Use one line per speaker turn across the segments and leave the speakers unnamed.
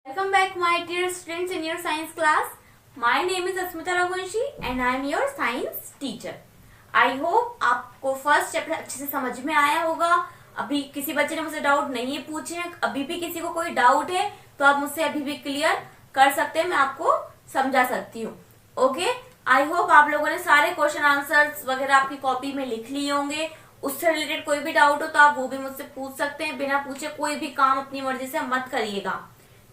Welcome back my dear students in your science class. My name is Asmita Raghuvanshi and I am your science teacher. I hope आपको first chapter अच्छे से समझ में आया होगा. अभी किसी बच्चे ने मुझसे डाउट नहीं पूछे हैं, अभी भी किसी को कोई डाउट है तो आप मुझसे अभी भी क्लियर कर सकते हैं, मैं आपको समझा सकती हूँ. ओके, आई होप आप लोगों ने सारे क्वेश्चन आंसर्स वगैरह आपकी कॉपी में लिख लिए होंगे. उससे रिलेटेड कोई भी डाउट हो तो आप वो भी मुझसे पूछ सकते हैं. बिना पूछे कोई भी काम अपनी मर्जी से मत करिएगा,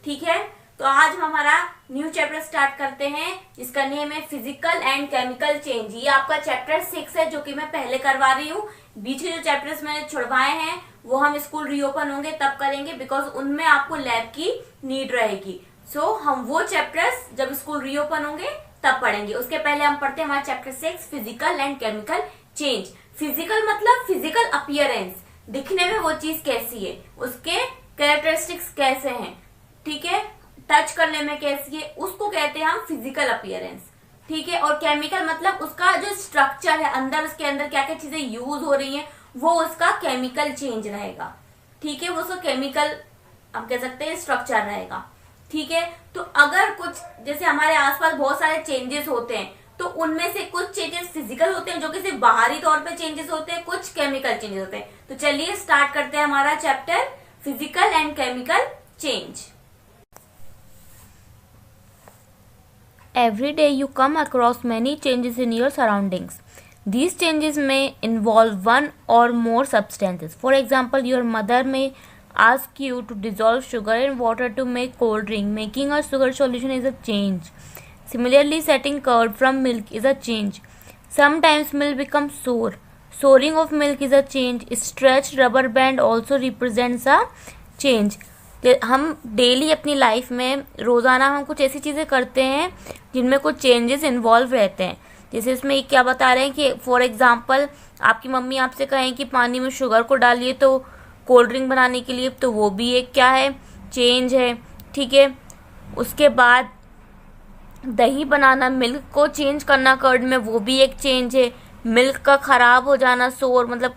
ठीक है. तो आज हम हमारा न्यू चैप्टर स्टार्ट करते हैं जिसका नेम है फिजिकल एंड केमिकल चेंज. ये आपका चैप्टर 6 है जो कि मैं पहले करवा रही हूँ. बीच के जो चैप्टर्स मैंने छुड़वाए हैं वो हम स्कूल रीओपन होंगे तब करेंगे, बिकॉज उनमें आपको लैब की नीड रहेगी. सो हम वो चैप्टर्स जब स्कूल रीओपन होंगे तब पढ़ेंगे. उसके पहले हम पढ़ते हैं हमारा chapter 6 physical and chemical change. Physical मतलब फिजिकल अपीयरेंस, दिखने में वो चीज कैसी है, उसके कैरेक्टरिस्टिक्स कैसे हैं, ठीक है, टच करने में कैसी है, उसको कहते हैं हम फिजिकल अपीयरेंस, ठीक है. और केमिकल मतलब उसका जो स्ट्रक्चर है, अंदर उसके अंदर क्या क्या चीजें यूज हो रही हैं, वो उसका केमिकल चेंज रहेगा, ठीक है. वो उसका केमिकल हम कह सकते हैं स्ट्रक्चर रहेगा, ठीक है. तो अगर कुछ जैसे हमारे आसपास बहुत सारे चेंजेस होते हैं तो उनमें से कुछ चेंजेस फिजिकल होते हैं जो कि सिर्फ बाहरी तौर पे चेंजेस होते हैं, कुछ केमिकल चेंजेस होते हैं. तो चलिए स्टार्ट करते हैं हमारा chapter physical and chemical change.
Every day you come across many changes in your surroundings. These changes may involve one or more substances. For example, your mother may ask you to dissolve sugar in water to make cold drink. Making a sugar solution is a change. Similarly, setting curd from milk is a change. Sometimes milk becomes sour. Souring of milk is a change. Stretched rubber band also represents a change. हम daily अपनी life में रोज़ाना हम कुछ ऐसी चीज़ें करते हैं जिनमें कुछ चेंजेस इन्वॉल्व रहते हैं. जैसे इसमें क्या बता रहे हैं कि फॉर एग्जांपल आपकी मम्मी आपसे कहें कि पानी में शुगर को डालिए तो कोल्ड ड्रिंक बनाने के लिए, तो वो भी एक क्या है, चेंज है, ठीक है. उसके बाद दही बनाना, मिल्क को चेंज करना कर्ड में, वो भी एक चेंज है. मिल्क का ख़राब हो जाना, सोर मतलब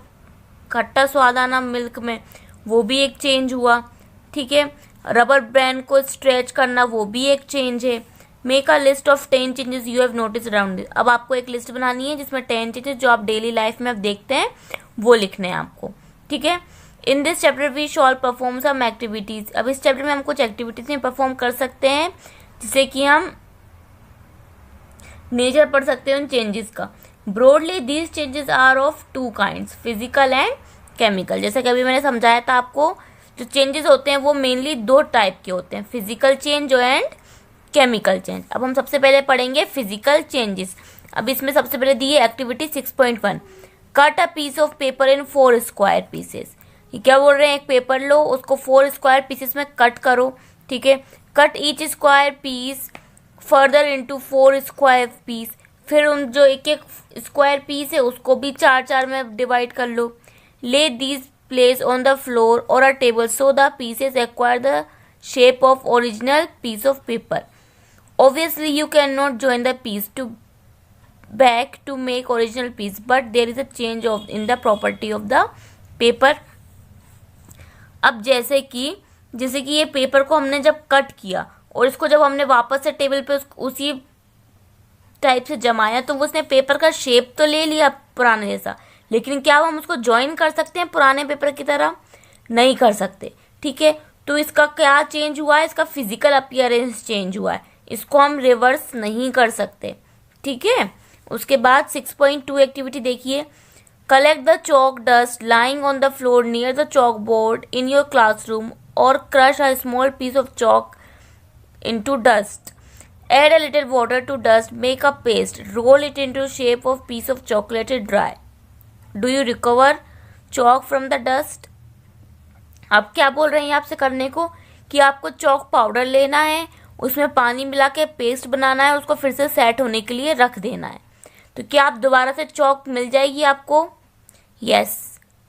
खट्टा स्वाद आना मिल्क में, वो भी एक चेंज हुआ, ठीक है. रबर बैंड को स्ट्रेच करना, वो भी एक चेंज है. Make a list of 10 changes you have notice around. अब आपको एक लिस्ट बनानी है जिसमें 10 चेंजेस जो आप डेली लाइफ में आप देखते हैं वो लिखने हैं आपको, ठीक है. In this chapter we shall perform some activities. अब इस चैप्टर में हम कुछ एक्टिविटीज में परफॉर्म कर सकते हैं जिससे कि हम नेचर पढ़ सकते हैं उन चेंजेस का. Broadly these changes are of 2 kinds, physical and chemical. जैसे कि अभी मैंने समझाया था आपको, जो चेंजेस होते हैं वो मेनली 2 टाइप के होते हैं, physical change and chemical change. अब हम सबसे पहले पढ़ेंगे फिजिकल चेंजेस. अब इसमें सबसे पहले दी है activity 6.1, cut a piece of paper in 4 square pieces. ये क्या बोल रहे हैं, एक पेपर लो, उसको 4 स्क्वायर पीसेस में कट करो, ठीक है. Cut each square piece further into 4 square piece. फिर उन जो एक एक स्क्वायर पीस है उसको भी 4 में डिवाइड कर लो. ले these place on the floor or a table so the pieces acquire the shape of original piece of paper. Obviously you cannot join the piece to back to make original piece, but there is a change of in the property of the paper. अब जैसे कि ये paper को हमने जब cut किया और इसको जब हमने वापस से टेबल पे उसी टाइप से जमाया तो उसने पेपर का शेप तो ले लिया पुराने जैसा, लेकिन क्या हम उसको ज्वाइन कर सकते हैं पुराने पेपर की तरह? नहीं कर सकते, ठीक है. तो इसका क्या चेंज हुआ है, इसका फिजिकल अपीयरेंस चेंज हुआ है, इसको हम रिवर्स नहीं कर सकते, ठीक है. उसके बाद 6.2 एक्टिविटी देखिए, collect the chalk dust lying on the floor near the chalk board in your classroom और crush a small piece of chalk into dust. Add a little water to dust, make a paste, roll it into shape of piece of chocolate dry. Do you recover chalk from the dust? अब क्या बोल रहे हैं आपसे करने को कि आपको चॉक पाउडर लेना है, उसमें पानी मिला के पेस्ट बनाना है, उसको फिर से सेट होने के लिए रख देना है. तो क्या आप दोबारा से चॉक मिल जाएगी आपको? यस,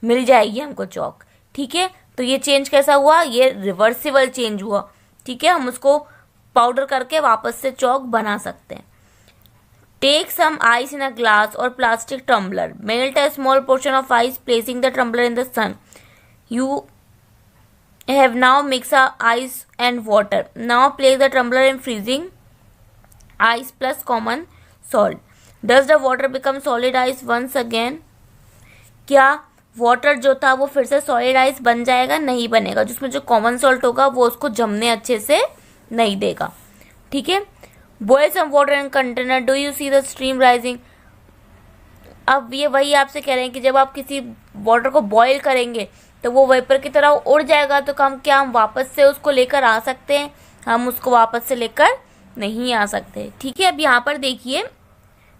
मिल जाएगी हमको चॉक, ठीक है. तो ये चेंज कैसा हुआ, ये रिवर्सिबल चेंज हुआ, ठीक है. हम उसको पाउडर करके वापस से चॉक बना सकते हैं. Take some ice in a glass or plastic tumbler. Melt a small portion of ice, placing the tumbler in the sun. You have now mixed ice and water. Now place the tumbler in freezing ice plus common salt. Does the water become solid ice once again? क्या water जो था वो फिर से solid ice बन जाएगा? नहीं बनेगा, जिसमें जो कॉमन सॉल्ट होगा वो उसको जमने अच्छे से नहीं देगा. ठीक है. Boil some water in container. Do you see the stream rising? अब ये वही आपसे कह रहे हैं कि जब आप किसी वाटर को बॉयल करेंगे तो वो वेपर की तरह उड़ जाएगा, तो हम वापस से उसको लेकर आ सकते हैं? हम उसको वापस से लेकर नहीं आ सकते. ठीक है. अब यहाँ पर देखिए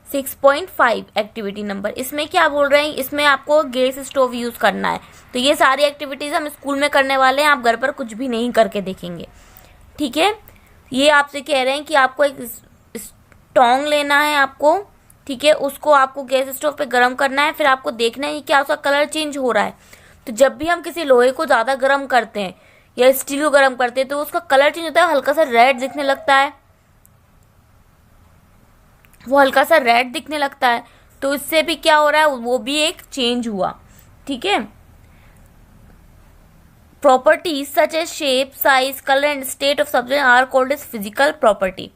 6.5 एक्टिविटी नंबर. इसमें क्या बोल रहे हैं? इसमें आपको गैस स्टोव यूज़ करना है. तो ये सारी एक्टिविटीज़ हम स्कूल में करने वाले हैं, आप घर पर कुछ भी नहीं करके देखेंगे. ठीक है. ये आपसे कह रहे हैं कि आपको एक टोंग लेना है आपको. ठीक है. उसको आपको गैस स्टोव पे गर्म करना है, फिर आपको देखना है कि क्या उसका कलर चेंज हो रहा है. तो जब भी हम किसी लोहे को ज़्यादा गर्म करते हैं या स्टील को गर्म करते हैं तो उसका कलर चेंज होता है, हल्का सा रेड दिखने लगता है. वो हल्का सा रेड दिखने लगता है. तो इससे भी क्या हो रहा है? वो भी एक चेंज हुआ. ठीक है. Properties such as shape, size, colour and state of substance are called as physical property.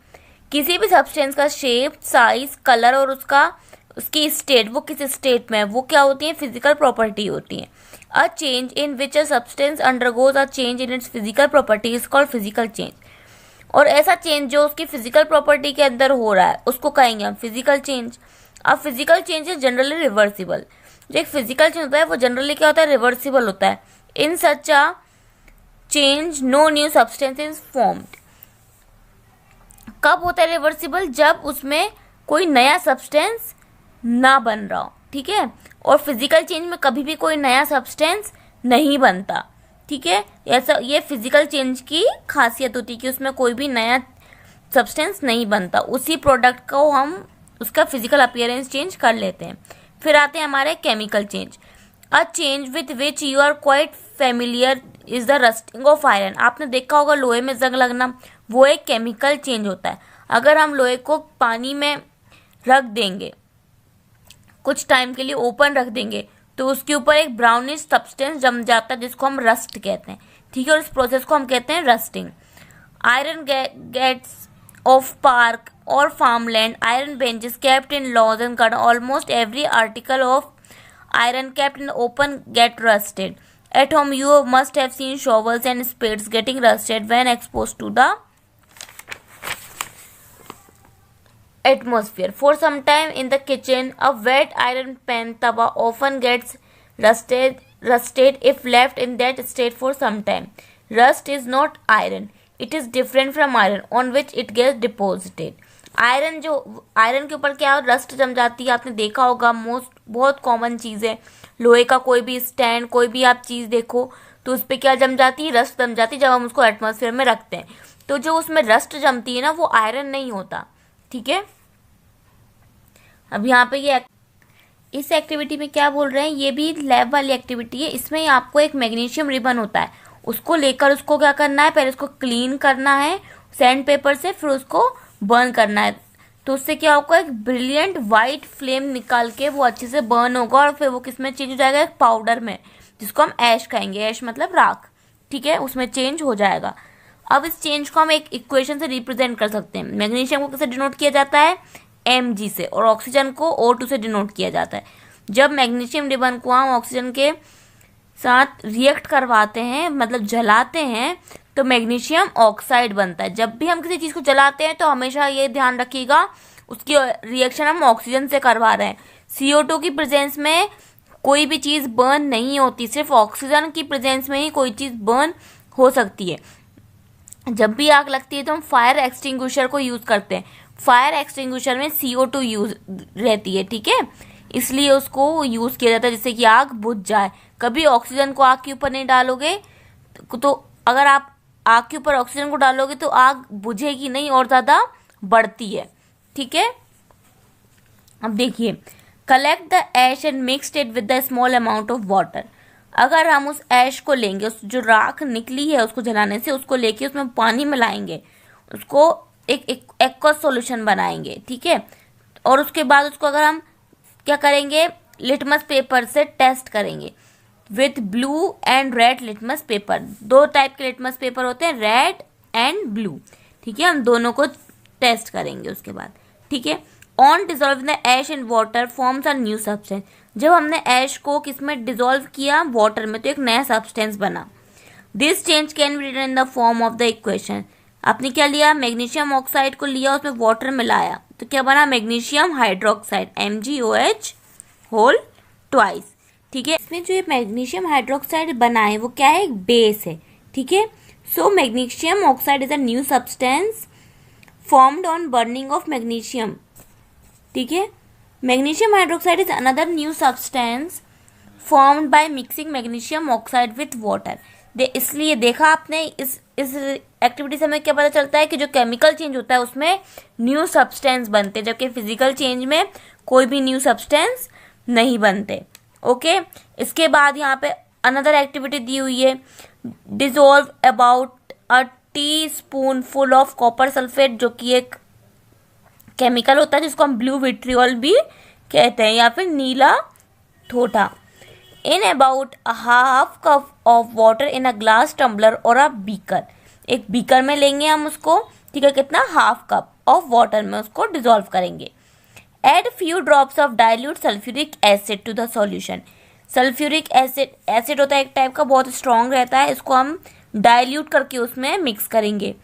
किसी भी सब्सटेंस का शेप, साइज, कलर और उसकी स्टेट, वो किस स्टेट में है, वो क्या होती है? फिजिकल प्रॉपर्टी होती है. A change in which a substance undergoes a change in its physical property is called physical change. और ऐसा चेंज जो उसकी फिजिकल प्रॉपर्टी के अंदर हो रहा है उसको कहेंगे हम फिजिकल चेंज. अब physical change is generally reversible. जो एक फिजिकल चेंज होता है वो जनरली क्या होता है? रिवर्सिबल होता है. In such a change no new substance is formed. कब होता है रिवर्सिबल? जब उसमें कोई नया सब्सटेंस ना बन रहा हो. ठीक है. और फिजिकल चेंज में कभी भी कोई नया सब्सटेंस नहीं बनता. ठीक है. ऐसा ये फिजिकल चेंज की खासियत होती है कि उसमें कोई भी नया सब्सटेंस नहीं बनता. उसी प्रोडक्ट को हम उसका फिजिकल अपीयरेंस चेंज कर लेते हैं. फिर आते हैं हमारे chemical change. A change with which you are quite familiar is the rusting of iron. आपने देखा होगा लोहे में जंग लगना, वो एक केमिकल चेंज होता है. अगर हम लोहे को पानी में रख देंगे, कुछ टाइम के लिए ओपन रख देंगे, तो उसके ऊपर एक ब्राउनिश सब्सटेंस जम जाता है जिसको हम रस्ट कहते हैं. ठीक है. और इस प्रोसेस को हम कहते हैं rusting. Iron gates of park और farmland, iron benches kept in laws and garden, almost every article of iron kept in open get rusted. At home you must have seen shovels and spades getting rusted when exposed to the atmosphere. For some time in the kitchen, a wet iron pan tawa often gets rusted if left in that state for some time. Rust is not iron. It is different from iron on which it gets deposited. Iron के ऊपर क्या rust जम जाती है, आपने देखा होगा. बहुत कॉमन चीज़ है. लोहे का कोई भी स्टैंड, कोई भी आप चीज़ देखो तो उस पर क्या जम जाती है? रस्ट जम जाती है जब हम उसको एटमॉस्फेयर में रखते हैं. तो जो उसमें रस्ट जमती है ना, वो आयरन नहीं होता. ठीक है. अब यहाँ पे ये इस एक्टिविटी में क्या बोल रहे हैं? ये भी लैब वाली एक्टिविटी है. इसमें आपको एक मैग्नीशियम रिबन होता है, उसको लेकर उसको क्या करना है? पहले उसको क्लीन करना है सैंड पेपर से, फिर उसको बर्न करना है. तो उससे क्या होगा? एक ब्रिलियंट वाइट फ्लेम निकाल के वो अच्छे से बर्न होगा और फिर वो किस में चेंज हो जाएगा? एक पाउडर में, जिसको हम ऐश कहेंगे. ऐश मतलब राख. ठीक है. उसमें चेंज हो जाएगा. अब इस चेंज को हम एक इक्वेशन से रिप्रेजेंट कर सकते हैं. मैग्नीशियम को कैसे डिनोट किया जाता है? Mg से. और ऑक्सीजन को O2 से डिनोट किया जाता है. जब मैग्नीशियम रिबन को हम ऑक्सीजन के साथ रिएक्ट करवाते हैं, मतलब जलाते हैं, तो मैग्नीशियम ऑक्साइड बनता है. जब भी हम किसी चीज़ को जलाते हैं तो हमेशा ये ध्यान रखिएगा उसकी रिएक्शन हम ऑक्सीजन से करवा रहे हैं. CO2 की प्रेजेंस में कोई भी चीज़ बर्न नहीं होती, सिर्फ ऑक्सीजन की प्रेजेंस में ही कोई चीज़ बर्न हो सकती है. जब भी आग लगती है तो हम फायर एक्सटिंग्विशर को यूज़ करते हैं. फायर एक्सटिंग्विशर में CO2 यूज रहती है. ठीक है. इसलिए उसको यूज़ किया जाता है जिससे कि आग बुझ जाए. कभी ऑक्सीजन को आग के ऊपर नहीं डालोगे तो अगर आप आग के ऊपर ऑक्सीजन को डालोगे तो आग बुझेगी नहीं और ज़्यादा बढ़ती है. ठीक है. अब देखिए, collect the ash and mixed it with the small amount of water. अगर हम उस ऐश को लेंगे, उस जो राख निकली है उसको जलाने से, उसको लेके उसमें पानी मिलाएंगे, उसको एक एक्वस सॉल्यूशन बनाएंगे. ठीक है. और उसके बाद उसको अगर हम क्या करेंगे? लिटमस पेपर से टेस्ट करेंगे. With blue and red litmus paper. दो टाइप के लिटमस पेपर होते हैं, रेड एंड ब्लू। ठीक है, हम दोनों को टेस्ट करेंगे उसके बाद। ठीक है, on dissolve the ash in water forms a new substance. जब हमने ऐश को किसमें डिजोल्व किया, वाटर में, तो एक नया सब्सटेंस बना। This change can be written in the form of the equation. आपने क्या लिया, मैग्नीशियम ऑक्साइड को लिया, उसमें वाटर मिलाया, तो क्या बना, magnesium hydroxide, MgOH whole twice. ठीक है, इसमें जो ये मैग्नीशियम हाइड्रोक्साइड बना है वो क्या है, एक बेस है। ठीक है, so magnesium oxide is a new substance formed on burning of magnesium. ठीक है, magnesium hydroxide is another new substance formed by mixing magnesium oxide with water. इसलिए देखा आपने, इस एक्टिविटी से हमें क्या पता चलता है कि जो केमिकल चेंज होता है उसमें न्यू सब्सटेंस बनते, जबकि फिजिकल चेंज में कोई भी न्यू सब्सटेंस नहीं बनते। ओके, इसके बाद यहाँ पे अनदर एक्टिविटी दी हुई है, dissolve about a teaspoon full of copper sulphate, जो कि एक केमिकल होता है जिसको हम ब्लू विट्रियोल भी कहते हैं या फिर नीला ठोठा, in about a half cup of water in a glass tumbler और अ बीकर। एक बीकर में लेंगे हम उसको, ठीक है, कितना, हाफ कप ऑफ वाटर में उसको डिजोल्व करेंगे। Add few drops of dilute sulphuric acid to the solution. Sulphuric acid होता है एक टाइप का, बहुत स्ट्रॉन्ग रहता है, इसको हम डाइल्यूट करके उसमें मिक्स करेंगे।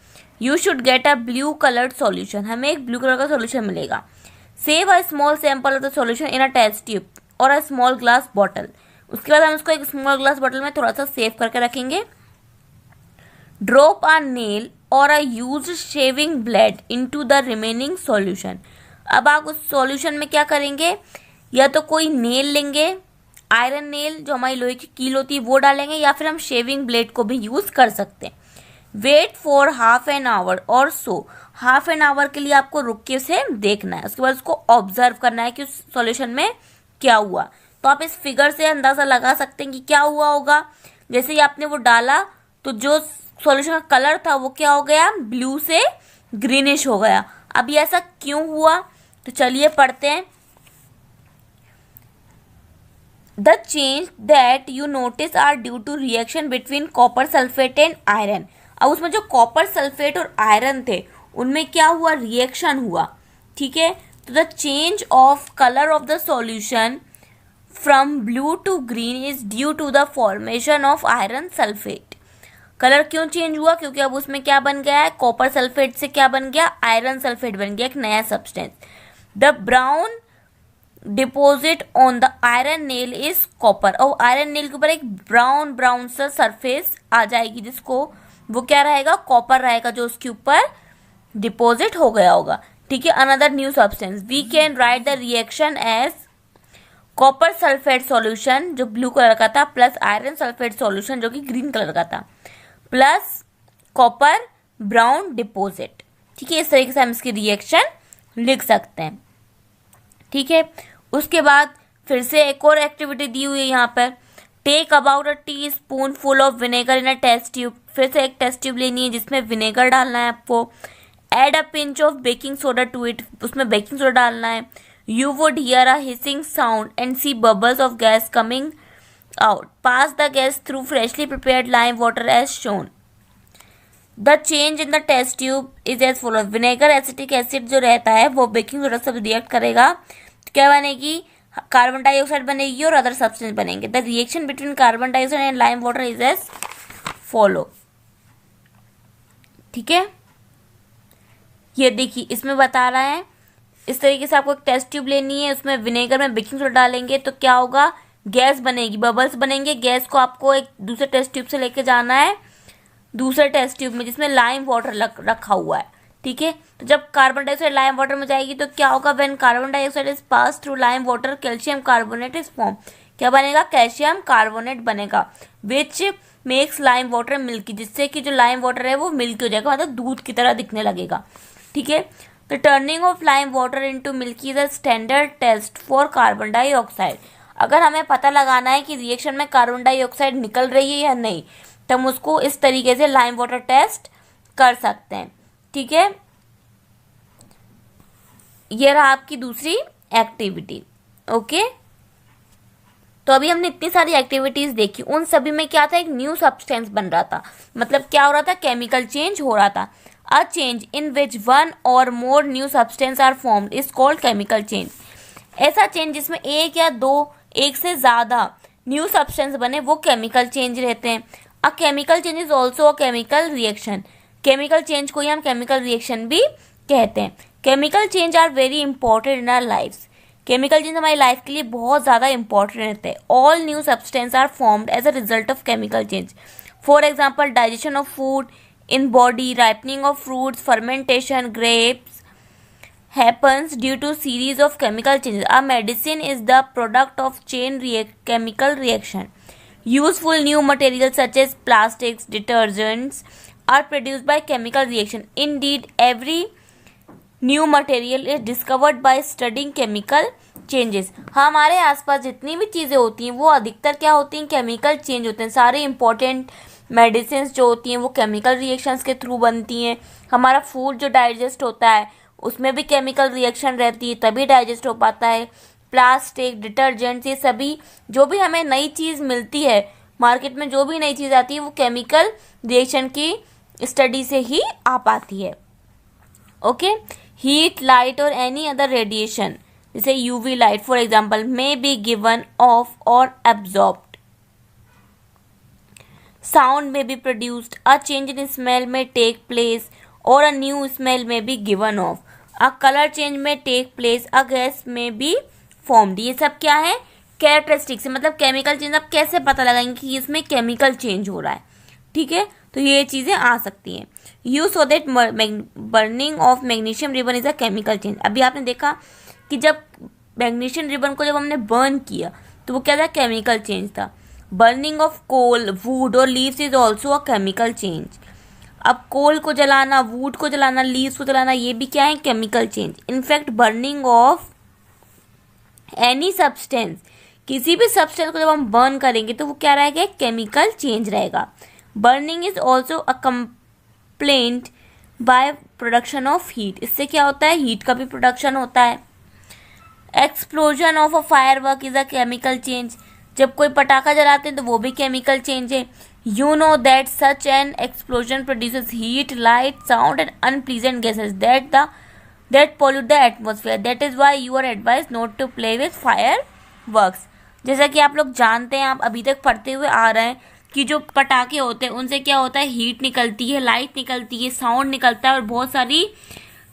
You should get a blue coloured solution. हमें एक ब्लू कलर का सॉल्यूशन मिलेगा। Save a small sample of the solution in a test tube और अ स्मॉल ग्लास बॉटल। उसके बाद हम उसको एक स्मॉल ग्लास बॉटल में थोड़ा सा सेव करके रखेंगे। ड्रॉप अ नेल और अ used shaving blade into the remaining solution. अब आप उस सॉल्यूशन में क्या करेंगे, या तो कोई नेल लेंगे, आयरन नेल जो हमारी लोहे की कील होती है वो डालेंगे, या फिर हम शेविंग ब्लेड को भी यूज कर सकते हैं। Wait for half an hour or so. Half an our के लिए आपको रुक के उसे देखना है, उसके बाद उसको ऑब्जर्व करना है कि उस सॉल्यूशन में क्या हुआ। तो आप इस फिगर से अंदाजा लगा सकते हैं कि क्या हुआ होगा। जैसे ही आपने वो डाला तो जो सॉल्यूशन का कलर था वो क्या हो गया, ब्लू से ग्रीनिश हो गया। अब ये ऐसा क्यों हुआ, तो चलिए पढ़ते हैं। The change that you notice are due to reaction between copper sulphate and iron. अब उसमें जो कॉपर सल्फेट और आयरन थे उनमें क्या हुआ, रिएक्शन हुआ। ठीक है, तो the change of colour of the solution from blue to green is due to the formation of iron sulphate. Colour क्यों चेंज हुआ, क्योंकि अब उसमें क्या बन गया है, कॉपर सल्फेट से क्या बन गया, आयरन सल्फेट बन गया, एक नया substance. The brown deposit on the iron nail is copper. और आयरन नेल के ऊपर एक ब्राउन सा सरफेस आ जाएगी, जिसको वो क्या रहेगा, कॉपर रहेगा, जो उसके ऊपर डिपोजिट हो गया होगा। ठीक है, another new substance. We can write the reaction as copper sulphate solution जो ब्लू कलर का था, प्लस आयरन सल्फेट सॉल्यूशन जो कि ग्रीन कलर का था, प्लस कॉपर ब्राउन डिपोजिट। ठीक है, इस तरीके से हम इसकी रिएक्शन लिख सकते हैं। ठीक है, उसके बाद फिर से एक और एक्टिविटी दी हुई है यहाँ पर। Take about a teaspoon full of vinegar in a test tube. फिर से एक टेस्ट ट्यूब लेनी है जिसमें विनेगर डालना है आपको। Add a pinch of baking soda to it. उसमें बेकिंग सोडा डालना है। You would hear a hissing sound and see bubbles of gas coming out. Pass the gas through freshly prepared lime water as shown. The change in the test tube is as follow. Vinegar acetic acid जो रहता है वो baking soda से react करेगा, तो क्या बनेगी, carbon dioxide बनेगी और अदर सब्सटेंस बनेंगे। The reaction between carbon dioxide and lime water is as follow. ठीक है, ये देखिए इसमें बता रहा है, इस तरीके से आपको एक टेस्ट ट्यूब लेनी है, उसमें विनेगर में बेकिंग सोडा डालेंगे तो क्या होगा, गैस बनेगी, बबल्स बनेंगे। गैस को आपको एक दूसरे टेस्ट ट्यूब से लेके जाना है दूसरे टेस्ट ट्यूब में जिसमें लाइम वाटर रखा हुआ है। ठीक है, तो जब कार्बन डाइऑक्साइड लाइम वाटर में जाएगी तो क्या होगा, when carbon dioxide is pass through lime water calcium carbonate is form. क्या बनेगा, कैल्शियम कार्बोनेट बनेगा, which makes lime water milky, जिससे कि जो लाइम वाटर है वो मिल्की हो जाएगा, मतलब दूध की तरह दिखने लगेगा। ठीक है, तो turning of lime water into milky is a standard test for carbon dioxide. अगर हमें पता लगाना है कि रिएक्शन में कार्बन डाइऑक्साइड निकल रही है या नहीं, तो हम उसको इस तरीके से लाइम वाटर टेस्ट कर सकते हैं। ठीक है, ये रहा आपकी दूसरी एक्टिविटी। ओके। तो अभी हमने इतनी सारी एक्टिविटीज देखी, उन सभी में क्या था, एक न्यू सब्सटेंस बन रहा था, मतलब क्या हो रहा था, केमिकल चेंज हो रहा था। A change in which one or more new substance are formed is called chemical change. ऐसा चेंज जिसमें एक या दो, एक से ज्यादा न्यू सब्सटेंस बने, वो केमिकल चेंज रहते हैं। A chemical change is also a chemical reaction. Chemical change को ही हम केमिकल रिएक्शन भी कहते हैं। Chemical change are very important in our lifes. Chemical change हमारी लाइफ के लिए बहुत ज़्यादा इंपॉर्टेंट रहते हैं। All new substance are formed as a result of chemical change. For example, digestion of food in body, ripening of fruits, fermentation, grapes happens due to series of chemical changes. A medicine is the product of chemical reaction. Useful new materials such as plastics, detergents are produced by chemical reaction. Indeed, every new material is discovered by studying chemical changes. हमारे आसपास जितनी भी चीज़ें होती हैं वो अधिकतर क्या होती हैं, केमिकल चेंज होते हैं। सारे इंपॉर्टेंट मेडिसिन जो होती हैं वो केमिकल रिएक्शंस के थ्रू बनती हैं। हमारा फूड जो डाइजेस्ट होता है उसमें भी केमिकल रिएक्शन रहती है, तभी डाइजेस्ट हो पाता है। प्लास्टिक, डिटर्जेंट्स, ये सभी जो भी हमें नई चीज़ मिलती है मार्केट में, जो भी नई चीज़ आती है वो केमिकल रिएक्शन की स्टडी से ही आ पाती है। ओके, हीट, लाइट और एनी अदर रेडिएशन जैसे UV light for example may be given of और absorbed. Sound may be produced, a change in smell may take place, or a new smell may be given off. A color change may take place, a gas may be formed. ये सब क्या है, characteristics है, मतलब chemical change. आप कैसे पता लगाएंगे कि इसमें केमिकल चेंज हो रहा है, ठीक है, तो ये चीज़ें आ सकती हैं। You so that burning of magnesium ribbon is a chemical change. अभी आपने देखा कि जब मैग्नीशियम रिबन को जब हमने बर्न किया तो वो क्या था, केमिकल चेंज था। बर्निंग ऑफ कोल, वुड और leaves is also a chemical change. अब कोल को जलाना, वुड को जलाना, लीव्स को जलाना, ये भी क्या है, chemical change. In fact burning of any substance, किसी भी सब्सटेंस को जब हम बर्न करेंगे तो वो क्या रहेगा, केमिकल चेंज रहेगा। Burning is also a complaint by production of heat. इससे क्या होता है, हीट का भी प्रोडक्शन होता है। Explosion of a firework is a chemical change. जब कोई पटाखा जलाते हैं तो वो भी केमिकल चेंज है। You know that such an explosion produces heat, light, sound and unpleasant gases that pollute the atmosphere. That is why you are advise not to play with fireworks. जैसा कि आप लोग जानते हैं, आप अभी तक पढ़ते हुए आ रहे हैं कि जो पटाखे होते हैं उनसे क्या होता है, हीट निकलती है, लाइट निकलती है, साउंड निकलता है और बहुत सारी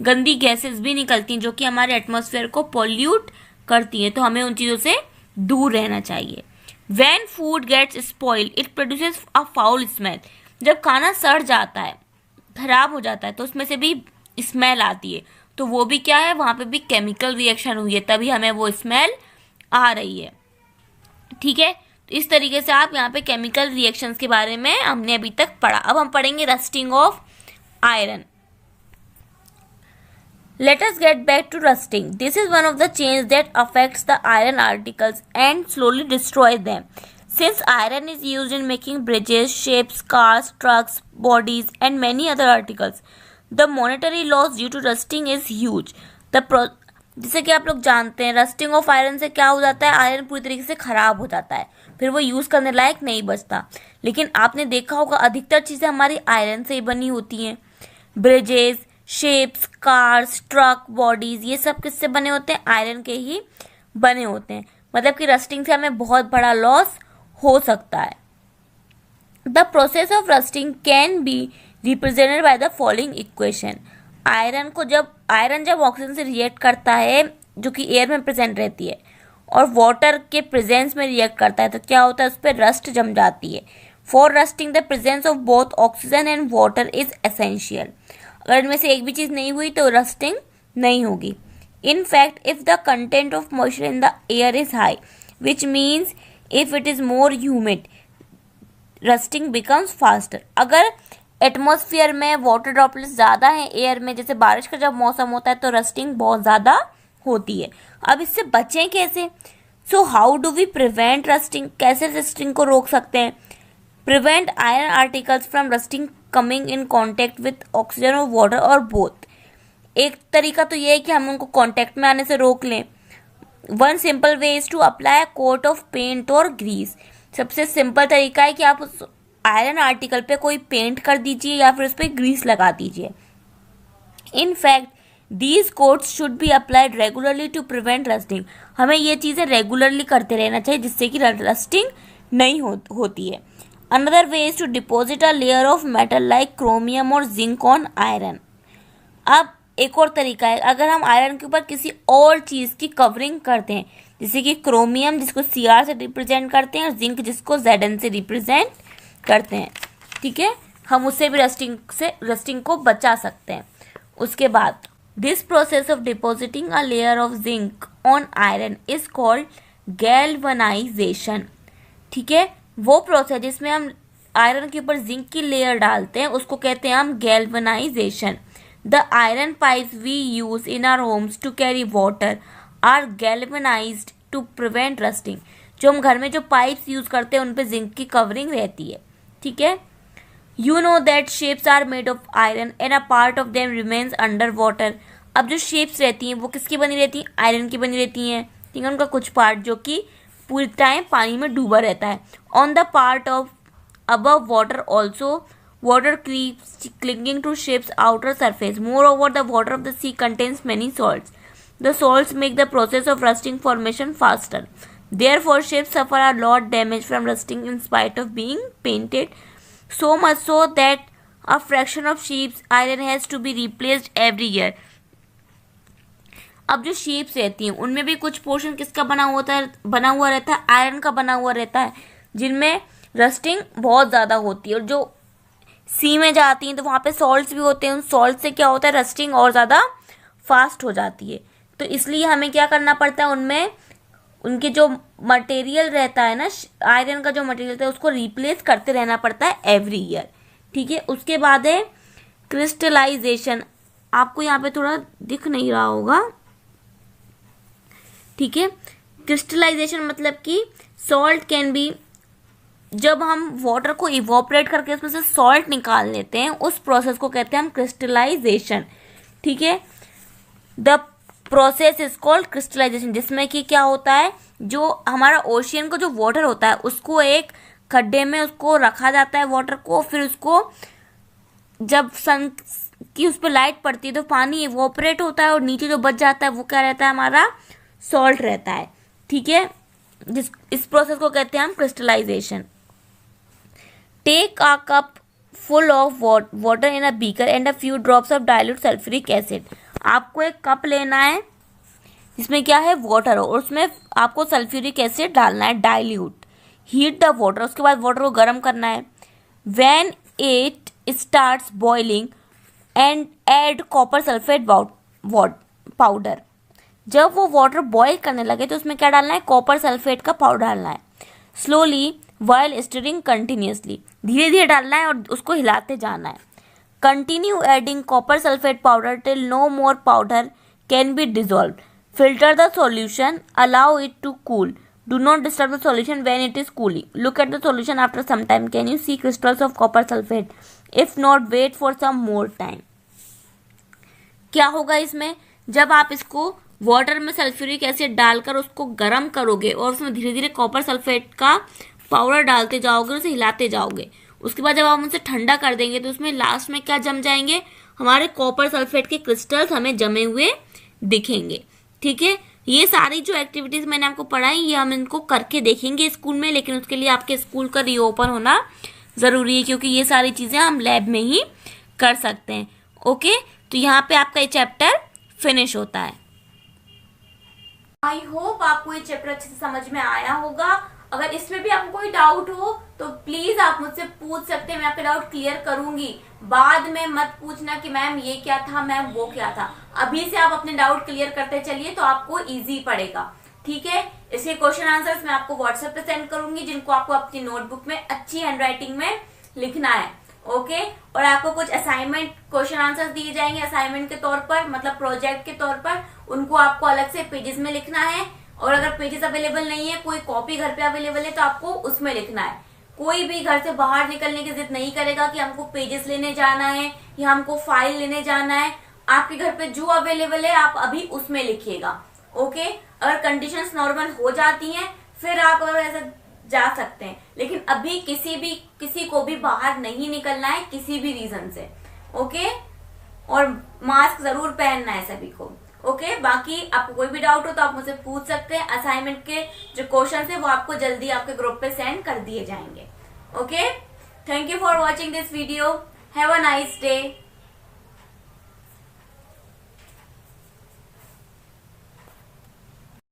गंदी गैसेस भी निकलती हैं जो कि हमारे एटमोसफियर को पोल्यूट करती हैं। तो हमें उन चीज़ों से दूर रहना चाहिए। When food gets spoiled, it produces a foul smell. जब खाना सड़ जाता है, खराब हो जाता है, तो उसमें से भी स्मेल आती है। तो वो भी क्या है, वहाँ पे भी केमिकल रिएक्शन हुई है, तभी हमें वो स्मेल आ रही है, ठीक है। तो इस तरीके से आप यहाँ पे केमिकल रिएक्शंस के बारे में हमने अभी तक पढ़ा। अब हम पढ़ेंगे rusting of iron. Let us get back to rusting. This is one of the changes that affects the iron particles and slowly destroys them. Since iron is used in making bridges, ships, cars, trucks, bodies, and many other articles, the monetary loss due to rusting is huge. जैसे कि आप लोग जानते हैं, rusting of iron से क्या हो जाता है, आयरन पूरी तरीके से खराब हो जाता है, फिर वो यूज़ करने लायक नहीं बचता। लेकिन आपने देखा होगा अधिकतर चीज़ें हमारी आयरन से ही बनी होती हैं। Bridges, shapes, cars, truck, bodies, ये सब किससे बने होते हैं, आयरन के ही बने होते हैं। मतलब कि रस्टिंग से हमें बहुत बड़ा लॉस हो सकता है। The process of rusting can be represented by the following equation. Iron जब ऑक्सीजन से रिएक्ट करता है जो कि एयर में प्रेजेंट रहती है और वाटर के प्रेजेंस में रिएक्ट करता है, तो क्या होता है, उस पर रस्ट जम जाती है। For rusting the presence of both oxygen and water is essential. अगर इनमें से एक भी चीज़ नहीं हुई तो रस्टिंग नहीं होगी। In fact if the content of moisture in the air is high, which means if it is more humid, rusting becomes faster. अगर एटमॉस्फेयर में वाटर ड्रॉपलेट्स ज़्यादा हैं एयर में, जैसे बारिश का जब मौसम होता है, तो रस्टिंग बहुत ज़्यादा होती है। अब इससे बचें कैसे? So how do we prevent rusting? कैसे रस्टिंग को रोक सकते हैं? Prevent iron articles from rusting coming in contact with oxygen or water or both. एक तरीका तो ये है कि हम उनको कॉन्टेक्ट में आने से रोक लें, one simple way is to apply a coat of paint or grease. सबसे सिंपल तरीका है कि आप उस आयरन आर्टिकल पे कोई पेंट कर दीजिए या फिर उस पर ग्रीस लगा दीजिए। In fact these coats should be applied regularly to prevent rusting. हमें ये चीज़ें रेगुलरली करते रहना चाहिए जिससे कि रस्टिंग नहीं होती है। Another way is to deposit a layer of metal like chromium और जिंक ऑन आयरन। अब एक और तरीका है, अगर हम आयरन के ऊपर किसी और चीज़ की कवरिंग करते हैं, जैसे कि क्रोमियम जिसको Cr से रिप्रेजेंट करते हैं और जिंक जिसको Zn से रिप्रेजेंट करते हैं, ठीक है, हम उससे भी रस्टिंग को बचा सकते हैं। उसके बाद this process of depositing a layer of zinc on iron is called galvanization. ठीक है, वो प्रोसेस जिसमें हम आयरन के ऊपर जिंक की लेयर डालते हैं उसको कहते हैं हम galvanization. The iron pipes we use in our homes to carry water are galvanized to prevent rusting. जो हम घर में जो पाइप्स यूज करते हैं उन पे जिंक की कवरिंग रहती है। ठीक है, you know that ships are made of iron and a part of them remains under water. अब जो शेप्स रहती हैं वो किसकी बनी रहती हैं? आयरन की बनी रहती हैं। ठीक है, उनका कुछ पार्ट जो कि पूरी टाइम पानी में डूबा रहता है। On the part of above water also water keeps clinging to ship's outer surface. Moreover, the water of the sea contains many salts. The salts make the process of rusting formation faster. Therefore, ships suffer a lot damage from rusting in spite of being painted. So much so that a fraction of ship's iron has to be replaced every year. अब जो ships रहती हैं उनमें भी कुछ portion किसका बना हुआ रहता है? आयरन का बना हुआ रहता है, जिनमें रस्टिंग बहुत ज़्यादा होती है। और जो सी में जाती हैं तो वहाँ पे सॉल्ट्स भी होते हैं, उन सॉल्ट से क्या होता है? रस्टिंग और ज़्यादा फास्ट हो जाती है। तो इसलिए हमें क्या करना पड़ता है, उनमें उनके जो मटेरियल रहता है ना, आयरन का जो मटेरियल रहता है उसको रिप्लेस करते रहना पड़ता है एवरी ईयर। ठीक है, उसके बाद है क्रिस्टलाइजेशन। आपको यहाँ पे थोड़ा दिख नहीं रहा होगा। ठीक है, क्रिस्टलाइजेशन मतलब कि सॉल्ट कैन बी, जब हम वाटर को इवोपरेट करके उसमें से सॉल्ट निकाल लेते हैं उस प्रोसेस को कहते हैं हम क्रिस्टलाइजेशन। ठीक है, the process is called crystallization, जिसमें कि क्या होता है, जो हमारा ओशियन का जो वाटर होता है उसको एक खड्डे में उसको रखा जाता है वाटर को, फिर उसको जब सन की उस पर लाइट पड़ती है तो पानी इवोपरेट होता है और नीचे जो बच जाता है वो क्या रहता है? हमारा सॉल्ट रहता है। ठीक है, इस प्रोसेस को कहते हैं हम crystallization. Take a cup full of water in a beaker and a few drops of dilute sulphuric acid. आपको एक कप लेना है जिसमें क्या है? वाटर हो, और उसमें आपको सल्फ्यूरिक एसिड डालना है, डाइल्यूट। हीट द वाटर, उसके बाद वाटर को गर्म करना है। When it starts boiling and add copper sulphate powder. जब वो वाटर बॉईल करने लगे तो उसमें क्या डालना है? कॉपर सल्फेट का पाउडर डालना है। स्लोली वाइल स्टिरिंग कंटिन्यूसली, धीरे धीरे डालना है और उसको हिलाते जाना है। Continue adding copper sulphate powder till no more powder can be dissolve. Filter the solution, allow it to cool, do not disturb the solution when it is cooling. Look at the solution after some time, can you see crystals of copper sulphate? If not, wait for some more time. क्या होगा इसमें? जब आप इसको water में sulphuric acid डालकर उसको गर्म करोगे और उसमें धीरे धीरे कॉपर सल्फेट का पाउडर डालते जाओगे, उसे हिलाते जाओगे, उसके बाद जब आप उसे ठंडा कर देंगे तो उसमें लास्ट में क्या जम जाएंगे? हमारे कॉपर सल्फेट के क्रिस्टल्स हमें जमे हुए दिखेंगे। ठीक है, ये सारी जो एक्टिविटीज मैंने आपको पढ़ाई ये हम इनको करके देखेंगे स्कूल में, लेकिन उसके लिए आपके स्कूल का रीओपन होना जरूरी है क्योंकि ये सारी चीजें हम लैब में ही कर सकते हैं। ओके, तो यहाँ पे आपका ये चैप्टर फिनिश होता है।
आई होप आपको ये चैप्टर अच्छे से समझ में आया होगा। अगर इसमें भी आपको कोई डाउट हो तो प्लीज आप मुझसे पूछ सकते हैं, मैं आपके डाउट क्लियर करूंगी। बाद में मत पूछना कि मैम ये क्या था, मैम वो क्या था। अभी से आप अपने डाउट क्लियर करते चलिए तो आपको इजी पड़ेगा। ठीक है, इसके क्वेश्चन आंसर्स मैं आपको व्हाट्सएप पे सेंड करूंगी, जिनको आपको अपनी नोटबुक में अच्छी हैंडराइटिंग में लिखना है। ओके, और आपको कुछ असाइनमेंट क्वेश्चन आंसर्स दिए जाएंगे असाइनमेंट के तौर पर, मतलब प्रोजेक्ट के तौर पर, उनको आपको अलग से पेजेस में लिखना है। और अगर पेजेस अवेलेबल नहीं है, कोई कॉपी घर पे अवेलेबल है तो आपको उसमें लिखना है। कोई भी घर से बाहर निकलने की जिद नहीं करेगा कि हमको पेजेस लेने जाना है या हमको फाइल लेने जाना है। आपके घर पे जो अवेलेबल है आप अभी उसमें लिखिएगा। ओके, अगर कंडीशंस नॉर्मल हो जाती हैं फिर आप ऐसे जा सकते हैं, लेकिन अभी किसी को भी बाहर नहीं निकलना है किसी भी रीजन से। ओके, और मास्क जरूर पहनना है सभी को। ओके, बाकी आपको कोई भी डाउट हो तो आप मुझसे पूछ सकते हैं। असाइनमेंट के जो क्वेश्चन है वो आपको जल्दी आपके ग्रुप पे सेंड कर दिए जाएंगे। Okay, thank you for watching this video. Have a nice day.